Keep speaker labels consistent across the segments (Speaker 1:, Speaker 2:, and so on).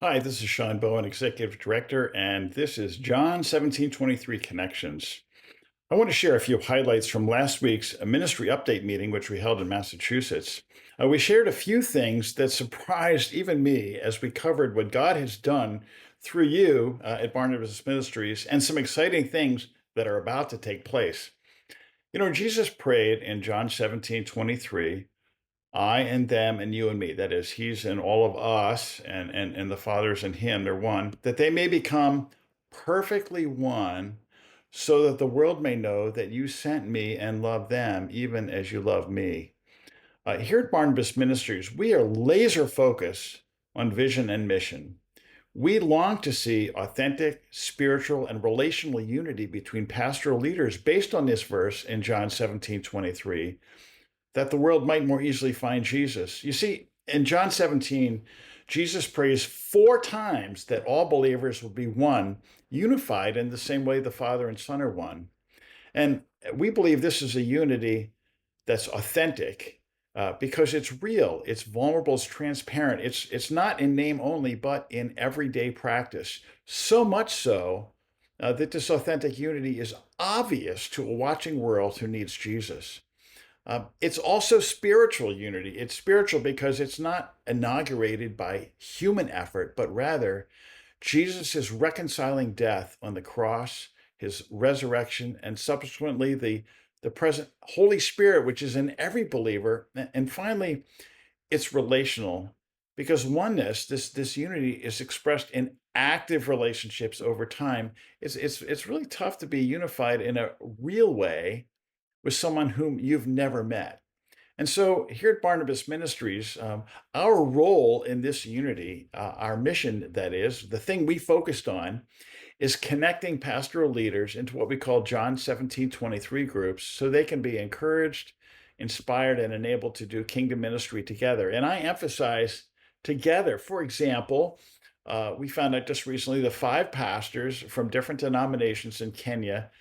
Speaker 1: Hi, this is Sean Bowen, Executive Director, and this is John 1723 Connections. I want to share a few highlights from last week's ministry update meeting, which we held in Massachusetts. We shared a few things that surprised even me as we covered what God has done through you at Barnabas Ministries and some exciting things that are about to take place. Jesus prayed in John 17:23. I and them and you and me. That is, he's in all of us and the Father's in him. They're one, that they may become perfectly one, so that the world may know that you sent me and love them even as you love me. Here at Barnabas Ministries, we are laser focused on vision and mission. We long to see authentic, spiritual, and relational unity between pastoral leaders based on this verse in John 17:23, that the world might more easily find Jesus. You see, in John 17, Jesus prays four times that all believers will be one, unified in the same way the Father and Son are one. And we believe this is a unity that's authentic because it's real, it's vulnerable, it's transparent. It's not in name only, but in everyday practice. So much so that this authentic unity is obvious to a watching world who needs Jesus. It's also spiritual unity. It's spiritual because it's not inaugurated by human effort, but rather Jesus' reconciling death on the cross, his resurrection, and subsequently the present Holy Spirit, which is in every believer. And finally, it's relational because oneness, this unity, is expressed in active relationships over time. It's really tough to be unified in a real way with someone whom you've never met. And so here at Barnabas Ministries, our role in this unity, our mission, that is, the thing we focused on, is connecting pastoral leaders into what we call John 17:23 groups so they can be encouraged, inspired, and enabled to do kingdom ministry together. And I emphasize together. For example, we found out just recently the five pastors from different denominations in Kenya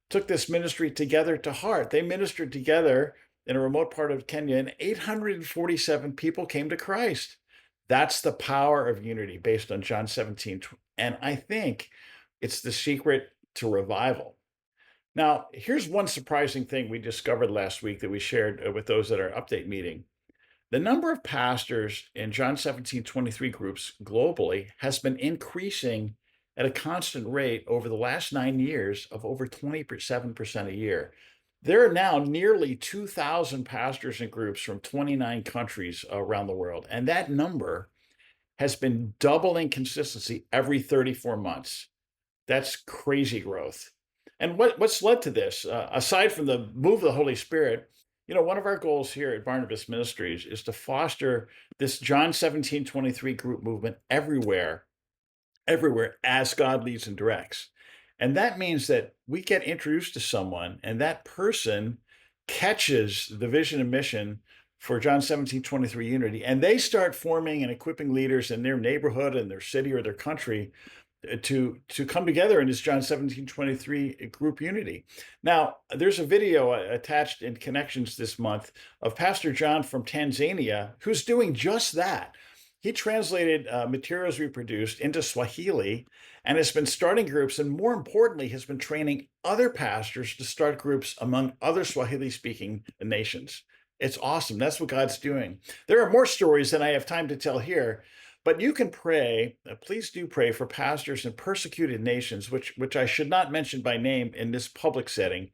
Speaker 1: took this ministry together to heart. They ministered together in a remote part of Kenya, and 847 people came to Christ. That's the power of unity based on John 17. And I think it's the secret to revival. Now, here's one surprising thing we discovered last week that we shared with those at our update meeting. The number of pastors in John 17:23 groups globally has been increasing at a constant rate over the last 9 years of over 27% a year. There are now nearly 2,000 pastors and groups from 29 countries around the world, and that number has been doubling consistency every 34 months. That's crazy growth. And what's led to this, aside from the move of the Holy Spirit, one of our goals here at Barnabas Ministries is to foster this John 17:23 group movement everywhere as God leads and directs. And that means that we get introduced to someone and that person catches the vision and mission for John 17:23 unity, and they start forming and equipping leaders in their neighborhood and their city or their country to come together in this John 17:23 group unity. Now, there's a video attached in Connections this month of Pastor John from Tanzania who's doing just that. He translated materials we produced into Swahili and has been starting groups, and more importantly, has been training other pastors to start groups among other Swahili speaking nations. It's awesome. That's what God's doing. There are more stories than I have time to tell here, but you can pray, please do pray for pastors in persecuted nations, which I should not mention by name in this public setting,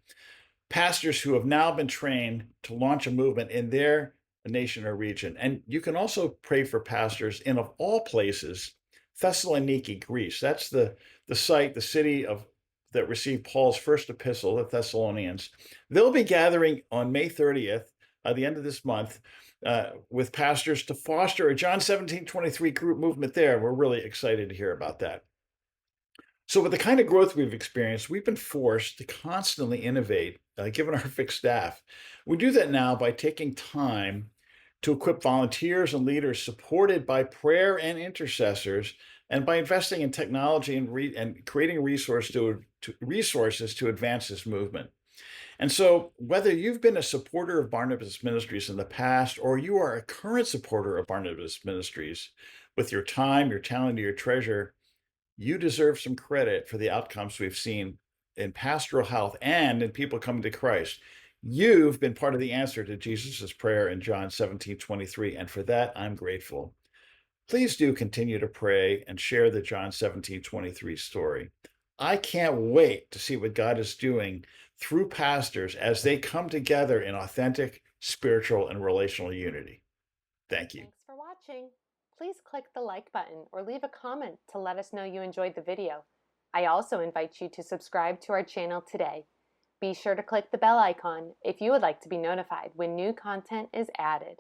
Speaker 1: pastors who have now been trained to launch a movement in their nation or region. And you can also pray for pastors in, of all places, Thessaloniki, Greece. That's the site, the city of that received Paul's first epistle, the Thessalonians. They'll be gathering on May 30th, the end of this month, with pastors to foster a John 17:23 group movement there. We're really excited to hear about that. So with the kind of growth we've experienced, we've been forced to constantly innovate, given our fixed staff. We do that now by taking time to equip volunteers and leaders supported by prayer and intercessors, and by investing in technology and creating resources to advance this movement. And so, whether you've been a supporter of Barnabas Ministries in the past or you are a current supporter of Barnabas Ministries, With your time, your talent, your treasure, you deserve some credit for the outcomes we've seen in pastoral health and in people coming to Christ. You've been part of the answer to Jesus' prayer in John 17:23, and for that, I'm grateful. Please do continue to pray and share the John 17:23 story. I can't wait to see what God is doing through pastors as they come together in authentic spiritual and relational unity. Thank you.
Speaker 2: Thanks for watching. Please click the like button or leave a comment to let us know you enjoyed the video. I also invite you to subscribe to our channel today. Be sure to click the bell icon if you would like to be notified when new content is added.